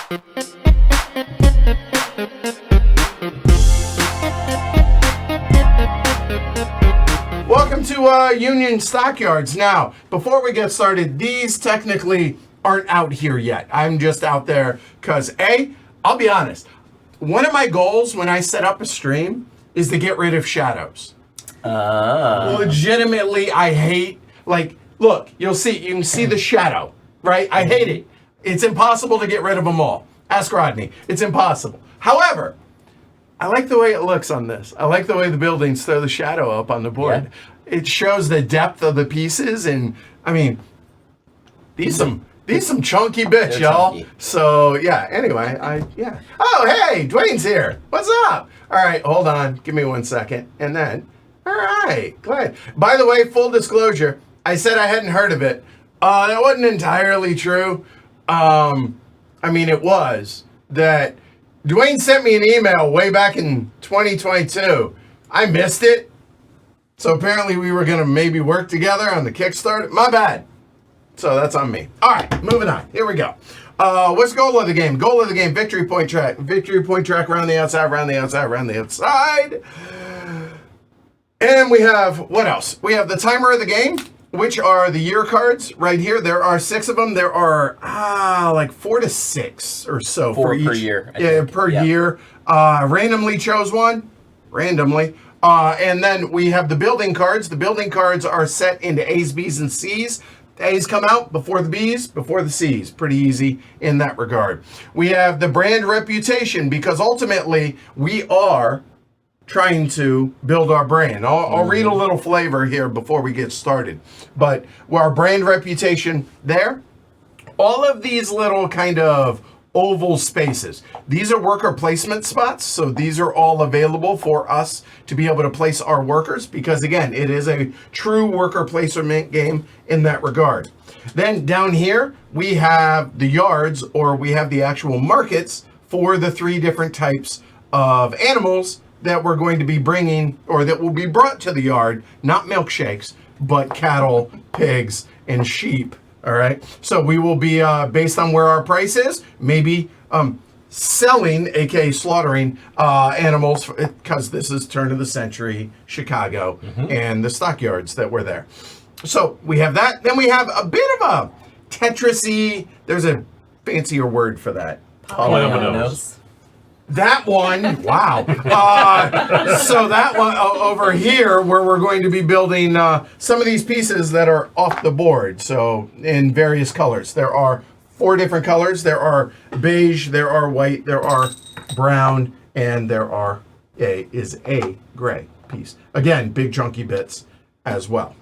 Welcome to Union Stockyards. Now, before we get started, these technically aren't out here yet. I'm just out there because, I'll be honest, one of my goals when I set up a stream is to get rid of shadows. Legitimately, I hate, look, you can see the shadow, right? I hate it. It's impossible to get rid of them all. Ask Rodney. It's impossible. However, I like the way it looks on this. I like the way the buildings throw the shadow up on the board. Yeah. It shows the depth of the pieces, and I mean, these some chunky bits, y'all. Chunky. So yeah. Anyway, Oh, hey, Dwayne's here. What's up? All right, hold on. Give me 1 second, and then. All right, glad. By the way, full disclosure, I said I hadn't heard of it. That wasn't entirely true. It was that. Dwayne sent me an email way back in 2022. I missed it. So apparently we were going to maybe work together on the Kickstarter. My bad. So that's on me. All right, moving on. Here we go. What's the goal of the game? Goal of the game, victory point track. Victory point track around the outside, around the outside, around the outside. And we have, what else? We have the timer of the game, which are the year cards right here. There are 6 of them. There are 4 to 6 or so for each. Per year. Per year. Randomly chose one. Randomly. And then we have the building cards. The building cards are set into A's, B's, and C's. The A's come out before the B's, before the C's. Pretty easy in that regard. We have the brand reputation, because ultimately we are trying to build our brand. I'll read a little flavor here before we get started. But our brand reputation there, all of these little kind of oval spaces, these are worker placement spots. So these are all available for us to be able to place our workers, because again, it is a true worker placement game in that regard. Then down here, we have the yards, or we have the actual markets for the 3 different types of animals that we're going to be bringing, or that will be brought to the yard, not milkshakes, but cattle, pigs, and sheep. All right. So we will be, based on where our price is, maybe selling, aka slaughtering animals, because this is turn of the century Chicago and the stockyards that were there. So we have that. Then we have a bit of a Tetris-y, there's a fancier word for that. Polyominoes. That one, wow. So that one over here, where we're going to be building some of these pieces that are off the board. So in various colors. There are 4 different colors. There are beige, there are white, there are brown, and there are a gray piece. Again, big chunky bits as well.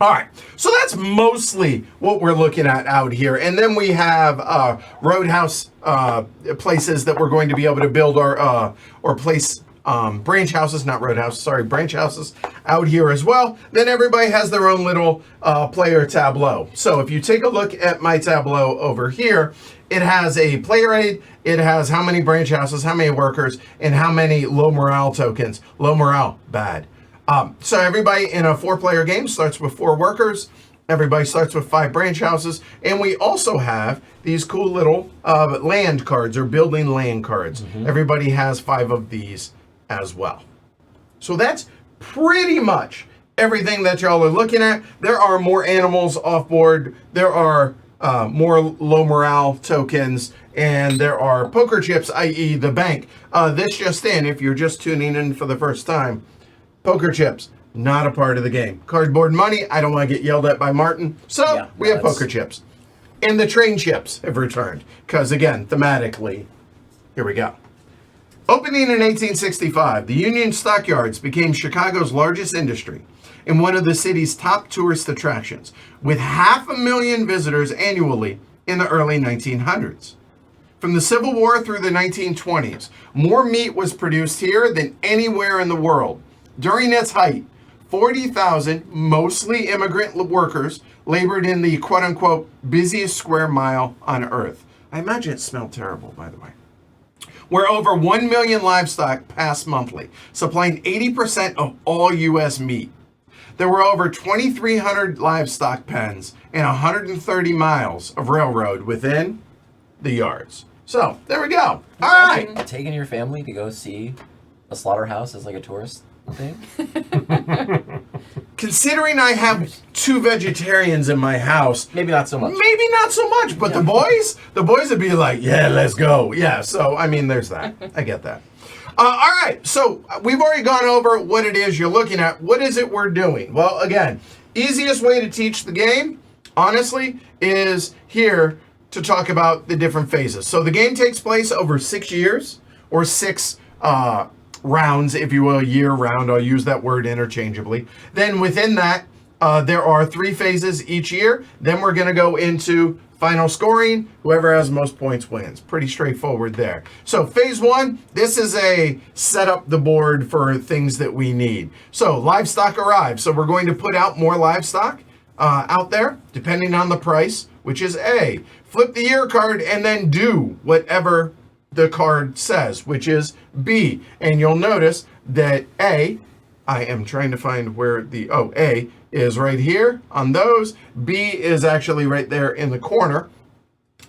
All right, so that's mostly what we're looking at out here. And then we have roadhouse places that we're going to be able to build our or place branch houses, not roadhouse, sorry, branch houses out here as well. Then everybody has their own little player tableau. So if you take a look at my tableau over here, it has a player aid, it has how many branch houses, how many workers, and how many low morale tokens. Low morale, bad. So everybody in a 4-player game starts with 4 workers. Everybody starts with 5 branch houses. And we also have these cool little land cards, or building land cards. Everybody has 5 of these as well. So that's pretty much everything that y'all are looking at. There are more animals off board. There are more low morale tokens. And there are poker chips, i.e. the bank. This just in, if you're just tuning in for the first time, poker chips, not a part of the game. Cardboard money, I don't want to get yelled at by Martin. So we have poker chips. And the train chips have returned. Because again, thematically, here we go. Opening in 1865, the Union Stockyards became Chicago's largest industry and one of the city's top tourist attractions, with 500,000 visitors annually in the early 1900s. From the Civil War through the 1920s, more meat was produced here than anywhere in the world. During its height, 40,000, mostly immigrant workers, labored in the quote-unquote busiest square mile on Earth. I imagine it smelled terrible, by the way. Where over 1 million livestock passed monthly, supplying 80% of all U.S. meat. There were over 2,300 livestock pens and 130 miles of railroad within the yards. So there we go. All right. Taking your family to go see a slaughterhouse as like a tourist thing? Considering I have 2 vegetarians in my house, Maybe not so much. maybe not so much, but the boys would be like, yeah, let's go. Yeah, so, I mean, there's that. I get that. All right, so we've already gone over what it is you're looking at. What is it we're doing? Well, again, easiest way to teach the game, honestly, is here to talk about the different phases. So the game takes place over 6 years, or 6 rounds, if you will, year round. I'll use that word interchangeably. Then within that, there are 3 phases each year. Then we're going to go into final scoring. Whoever has most points wins. Pretty straightforward there. So phase 1, this is a set up the board for things that we need. So livestock arrive. So we're going to put out more livestock out there, depending on the price, which is A. Flip the year card and then do whatever the card says, which is B. And you'll notice that A, I am trying to find where the, A is right here on those. B is actually right there in the corner.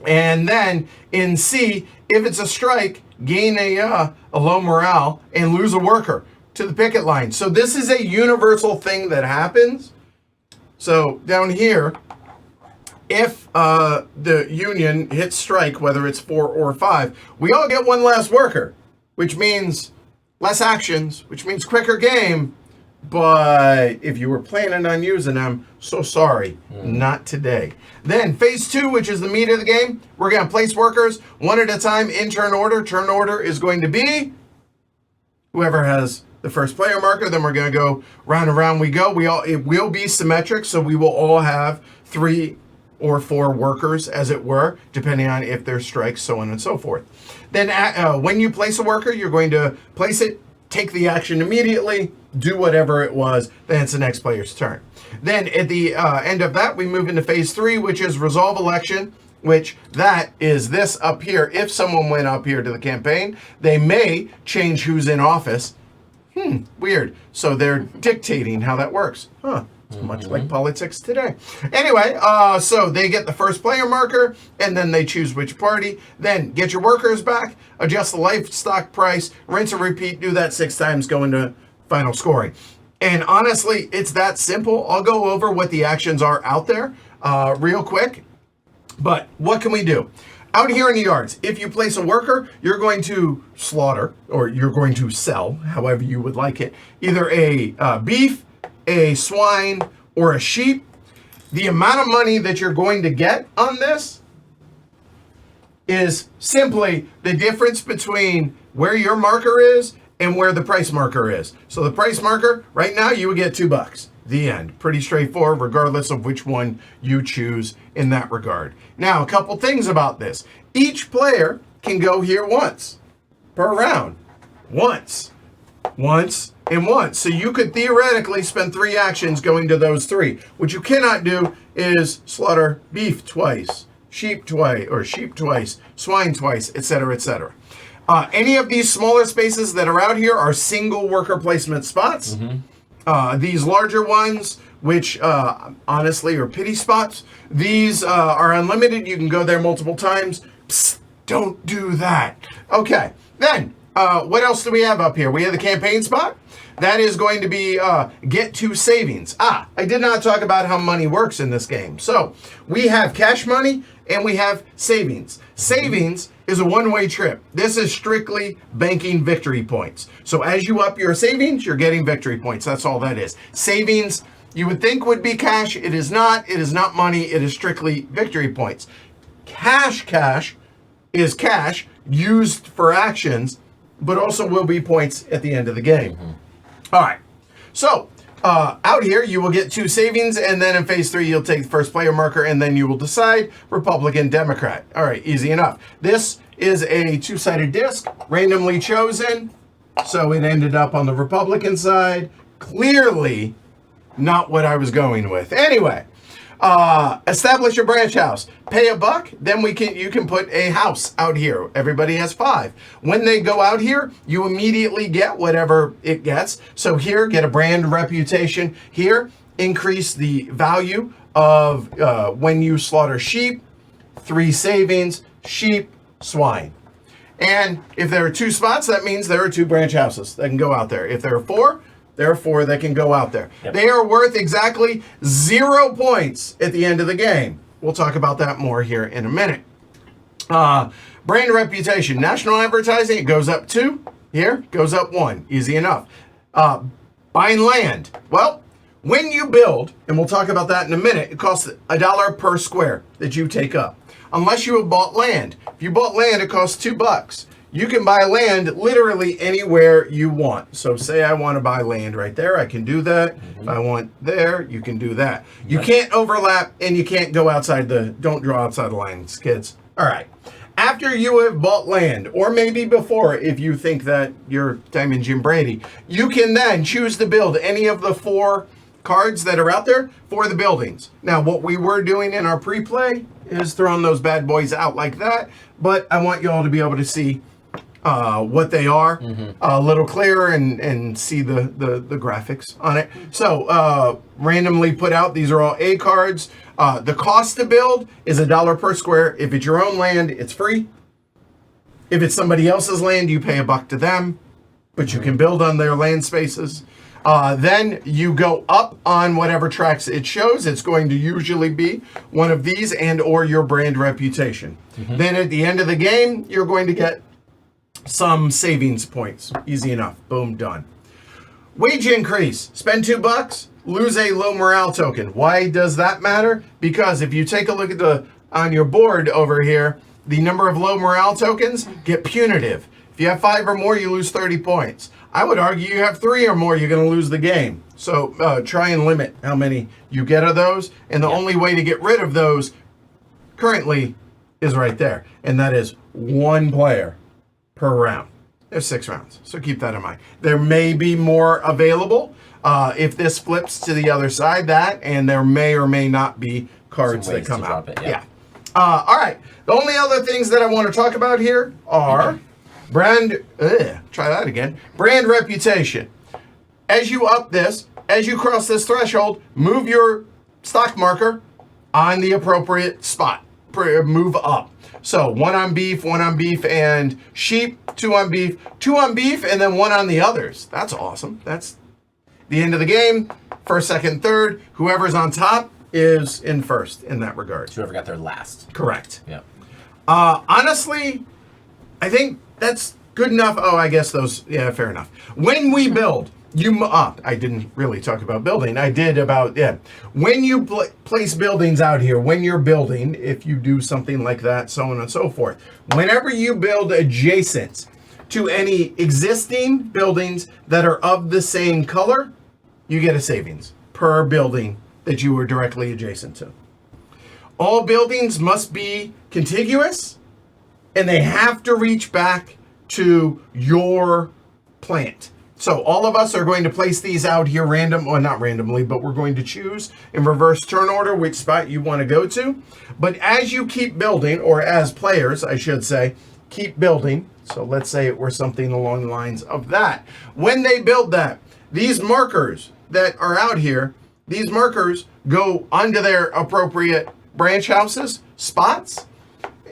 And then in C, if it's a strike, gain a low morale and lose a worker to the picket line. So this is a universal thing that happens. So down here, if the Union hits strike, whether it's 4 or 5, we all get 1 less worker, which means less actions, which means quicker game. But if you were planning on using them, so sorry, not today. Then phase 2, which is the meat of the game, we're going to place workers 1 at a time in turn order. Turn order is going to be whoever has the first player marker. Then we're going to go round and round we go. It will be symmetric, so we will all have 3 or 4 workers, as it were, depending on if there's strikes, so on and so forth. Then when you place a worker, you're going to place it, take the action immediately, do whatever it was, then it's the next player's turn. Then at the end of that, we move into phase 3, which is resolve election, which that is this up here. If someone went up here to the campaign, they may change who's in office. Weird. So they're dictating how that works. It's much like politics today. Anyway, so they get the first player marker, and then they choose which party. Then get your workers back, adjust the livestock price, rinse and repeat, do that 6 times, go into final scoring. And honestly, it's that simple. I'll go over what the actions are out there real quick. But what can we do? Out here in the yards, if you place a worker, you're going to slaughter, or you're going to sell, however you would like it, either a beef, a swine, or a sheep. The amount of money that you're going to get on this is simply the difference between where your marker is and where the price marker is. So the price marker, right now, you would get $2. The end. Pretty straightforward, regardless of which one you choose in that regard. Now, a couple things about this. Each player can go here once per round. Once, and once. So you could theoretically spend 3 actions going to those 3. What you cannot do is slaughter beef twice, sheep twice, swine twice, etc., etc. Any of these smaller spaces that are out here are single worker placement spots. These larger ones, which honestly are pity spots, these are unlimited. You can go there multiple times. Psst, don't do that. Okay, then what else do we have up here? We have the campaign spot. That is going to be get 2 savings. I did not talk about how money works in this game. So we have cash money and we have savings. Savings is a one-way trip. This is strictly banking victory points. So as you up your savings, you're getting victory points. That's all that is. Savings, you would think would be cash. It is not. It is not money. It is strictly victory points. Cash is cash used for actions, but also will be points at the end of the game. All right. So out here, you will get 2 savings, and then in phase 3, you'll take the first player marker, and then you will decide Republican, Democrat. All right, easy enough. This is a 2-sided disc, randomly chosen, so it ended up on the Republican side. Clearly not what I was going with. Anyway, establish your branch house. Pay $1, then you can put a house out here. Everybody has 5. When they go out here, you immediately get whatever it gets. So here, get a brand reputation. Here, increase the value of when you slaughter sheep. 3 savings. Sheep, swine. And if there are 2 spots, that means there are 2 branch houses that can go out there. If there are 4, there are 4 that can go out there. Yep. They are worth exactly 0 points at the end of the game. We'll talk about that more here in a minute. Brand reputation. National advertising, it goes up 2. Here, goes up 1. Easy enough. Buying land. Well, when you build, and we'll talk about that in a minute, it costs $1 per square that you take up. Unless you have bought land. If you bought land, it costs $2. You can buy land literally anywhere you want. So say I want to buy land right there, I can do that. If I want there, you can do that. You can't overlap and you can't go outside don't draw outside the lines, kids. All right. After you have bought land, or maybe before, if you think that you're Diamond Jim Brady, you can then choose to build any of the 4 cards that are out there for the buildings. Now, what we were doing in our pre-play is throwing those bad boys out like that, but I want you all to be able to see what they are a little clearer and see the graphics on it. So randomly put out, these are all A cards. The cost to build is $1 per square. If it's your own land, it's free. If it's somebody else's land, you pay $1 to them, but you can build on their land spaces. Then you go up on whatever tracks it shows. It's going to usually be one of these and or your brand reputation. Then at the end of the game, you're going to get some savings points. Easy enough. Boom, done. Wage increase. Spend $2, lose a low morale token. Why does that matter? Because if you take a look at on your board over here, the number of low morale tokens get punitive. If you have 5 or more, you lose 30 points. I would argue you have 3 or more, you're going to lose the game. So try and limit how many you get of those. And the only way to get rid of those currently is right there. And that is 1 player per round. There's 6 rounds, so keep that in mind. There may be more available if this flips to the other side, and there may or may not be cards that come out. Yeah. All right. The only other things that I want to talk about here are brand reputation. As you up this, as you cross this threshold, move your stock marker on the appropriate spot. Move up. So 1 on beef, 1 on beef and sheep, 2 on beef, 2 on beef, and then 1 on the others. That's awesome. That's the end of the game. First, second, third. Whoever's on top is in first in that regard. Whoever got there last. Correct. Yeah. Honestly, I think that's good enough. Oh, I guess those, yeah, fair enough. When we build, I didn't really talk about building. I did about, when you place buildings out here, when you're building, if you do something like that, so on and so forth, whenever you build adjacent to any existing buildings that are of the same color, you get a savings per building that you were directly adjacent to. All buildings must be contiguous, and they have to reach back to your plant. So all of us are going to place these out here not randomly, but we're going to choose in reverse turn order which spot you want to go to. But as you keep building, or as players, I should say, keep building. So let's say it were something along the lines of that. When they build that, these markers that are out here, these markers go onto their appropriate branch houses, spots.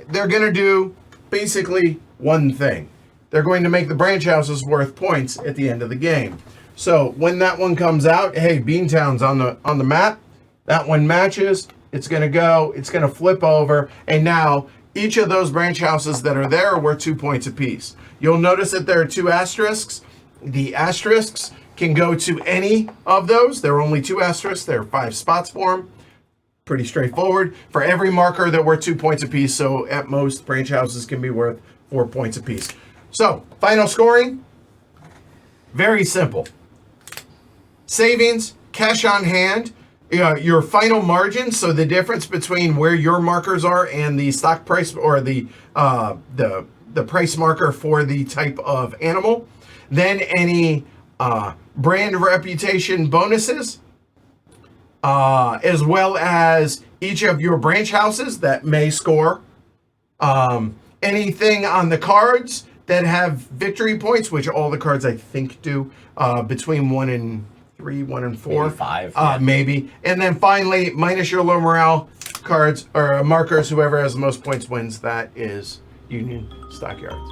They're going to do basically one thing. They're going to make the branch houses worth points at the end of the game. So when that one comes out, hey, Beantown's on the map. That one matches. It's going to flip over. And now each of those branch houses that are there are worth 2 points apiece. You'll notice that there are 2 asterisks. The asterisks can go to any of those. There are only 2 asterisks. There are 5 spots for them. Pretty straightforward. For every marker, they're worth 2 points apiece. So at most, branch houses can be worth 4 points apiece. So, final scoring, very simple. Savings, cash on hand, your final margin, so the difference between where your markers are and the stock price or the price marker for the type of animal. Then any brand reputation bonuses, as well as each of your branch houses that may score. Anything on the cards that have victory points, which all the cards I think do, between 1 and 3, 1 and 4. Maybe 5. Maybe. And then finally, minus your low morale cards or markers, whoever has the most points wins. That is Union Stockyards.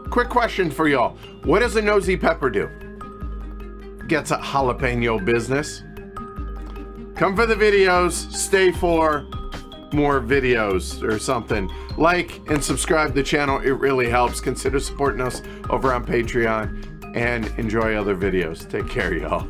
Quick question for y'all. What does a nosy pepper do? Gets a jalapeno business. Come for the videos, stay for more videos or something. Like and subscribe to the channel. It really helps. Consider supporting us over on Patreon and enjoy other videos. Take care, y'all.